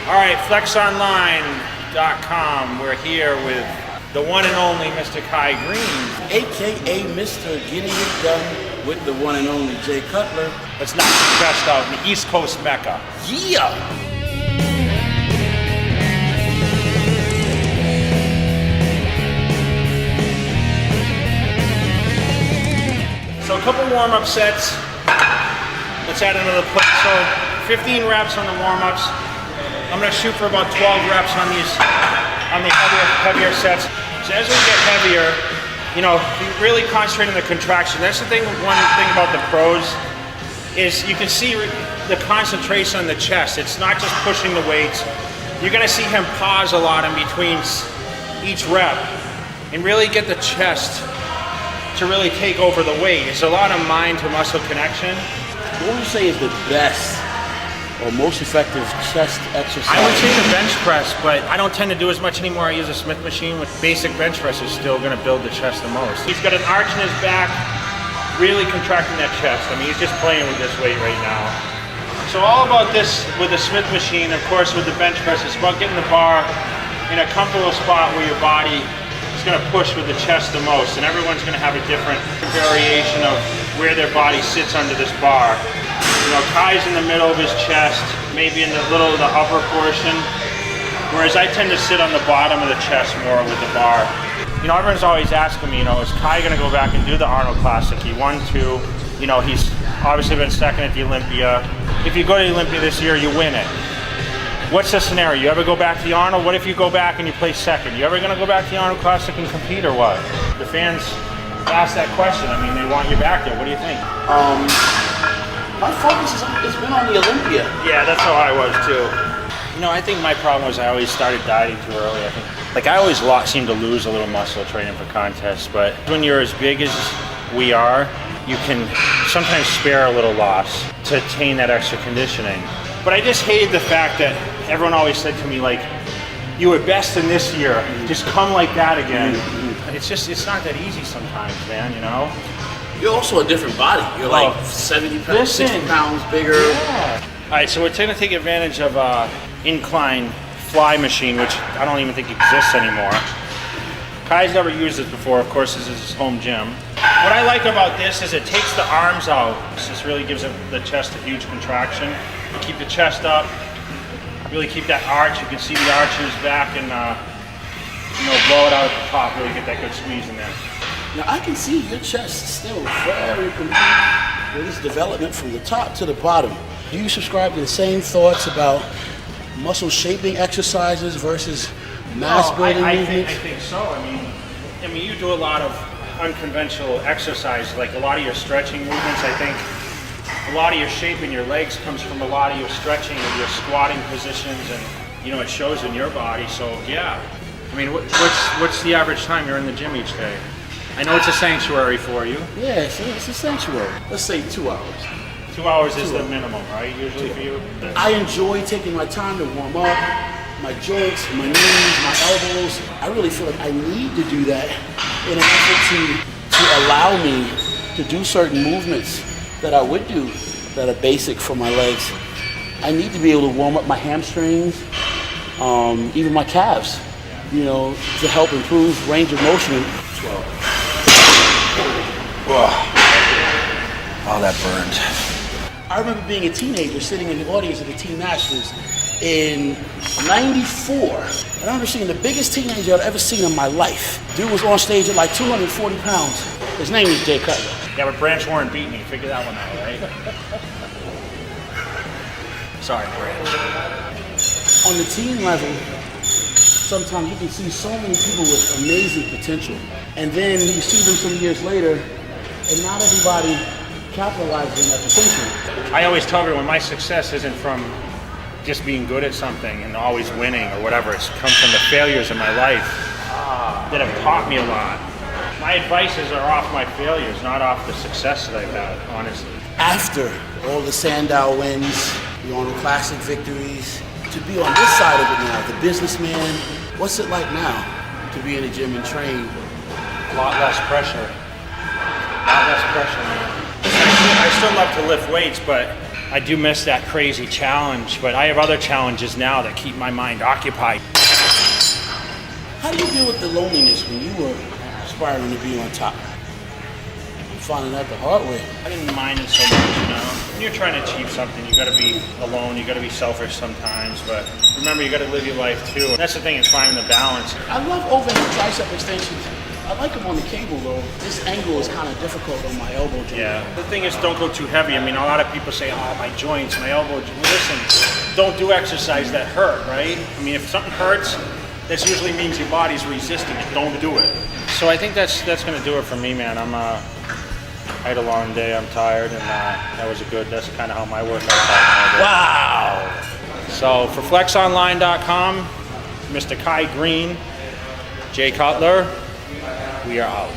All right, flexonline.com. We're here with the one and only Mr. Kai Greene. AKA Mr. Getting It Done with the one and only Cutler. Let's knock the chest out in the East Coast Mecca. Yeah! So a couple warm-up sets. Let's add another plate. So 15 reps on the warm-ups. I'm gonna shoot for about 12 reps on these, on the heavier sets. So as we get heavier, you know, you really concentrate on the contraction. That's the thing, one thing about the pros is you can see the concentration on the chest. It's not just pushing the weights. You're gonna see him pause a lot in between each rep and really get the chest to really take over the weight. It's a lot of mind to muscle connection. What would you say is the best or most effective chest exercise? I would say the bench press, but I don't tend to do as much anymore. I use a Smith machine. With basic bench press is still going to build the chest the most. He's got an arch in his back, really contracting that chest. I mean, he's just playing with this weight right now. So all about this with the Smith machine, of course, with the bench press, it's about getting the bar in a comfortable spot where your body is going to push with the chest the most. And everyone's going to have a different variation of where their body sits under this bar. You know, Kai's in the middle of his chest, maybe in the little of the upper portion, whereas I tend to sit on the bottom of the chest more with the bar. You know, everyone's always asking me, you know, is Kai going to go back and do the Arnold Classic? He won 2. You know, he's obviously been second at the Olympia. If you go to the Olympia this year, you win it. What's the scenario? You ever go back to the Arnold? What if you go back and you place second? You ever going to go back to the Arnold Classic and compete or what? The fans ask that question. I mean, they want you back there. What do you think? My focus has been on the Olympia. Yeah, that's how I was too. You know, I think my problem was I always started dieting too early. I think, like, I always seem to lose a little muscle training for contests, but when you're as big as we are, you can sometimes spare a little loss to attain that extra conditioning. But I just hated the fact that everyone always said to me, like, you were best in this year, just come like that again. It's not that easy sometimes, man, you know? You're also a different body. You're like 70 pounds, 60 pounds bigger. Yeah. All right, so we're going to take advantage of incline fly machine, which I don't even think exists anymore. Kai's never used this before. Of course, this is his home gym. What I like about this is it takes the arms out. This really gives the chest a huge contraction. You keep the chest up, really keep that arch. You can see the arch in his back and you know, blow it out at the top, really get that good squeeze in there. Now I can see your chest still very complete with this development from the top to the bottom. Do you subscribe to the same thoughts about muscle shaping exercises versus mass building movements? I think so. I mean, you do a lot of unconventional exercise, like a lot of your stretching movements. I think a lot of your shape in your legs comes from a lot of your stretching and your squatting positions, and you know, it shows in your body. So yeah, I mean, what's the average time you're in the gym each day? I know it's a sanctuary for you. Yeah, it's a sanctuary. Let's say 2 hours. 2 hours is the minimum, right? Usually for you. I enjoy taking my time to warm up, my joints, my knees, my elbows. I really feel like I need to do that in an effort to allow me to do certain movements that I would do that are basic for my legs. I need to be able to warm up my hamstrings, even my calves, you know, to help improve range of motion. 12. Oh, that burned. I remember being a teenager sitting in the audience at the Teen Masters in '94. And I remember seeing the biggest teenager I'd ever seen in my life. Dude was on stage at like 240 pounds. His name was Cutler. Yeah, but Branch Warren beat me. Figure that one out, right? Sorry, Branch. On the teen level, sometimes you can see so many people with amazing potential. And then you see them some years later, and not everybody capitalizes on that potential. I always tell everyone my success isn't from just being good at something and always winning or whatever. It's come from the failures in my life that have taught me a lot. My advices are off my failures, not off the success that I've had, honestly. After all the Sandow wins, the Arnold Classic victories, to be on this side of it now, the businessman, what's it like now to be in the gym and train? A lot less pressure. A lot less pressure, man. I still love to lift weights, but I do miss that crazy challenge, but I have other challenges now that keep my mind occupied. How do you deal with the loneliness when you were aspiring to be on top? I'm finding out the hard way. I didn't mind it so much, you know. When you're trying to achieve something, you gotta be alone, you gotta be selfish sometimes, but remember, you gotta live your life too. And that's the thing, is finding the balance. I love overhead tricep extensions. I like them on the cable though. This angle is kind of difficult on my elbow joint. Yeah, the thing is, don't go too heavy. I mean, a lot of people say, oh, my joints, my elbow. Listen, don't do exercise that hurt, right? I mean, if something hurts, that usually means your body's resisting it. Don't do it. So I think that's gonna do it for me, man. I had a long day. I'm tired, and that's kind of how my workout started. Wow. So for flexonline.com, Mr. Greene, Jay Cutler, we are out.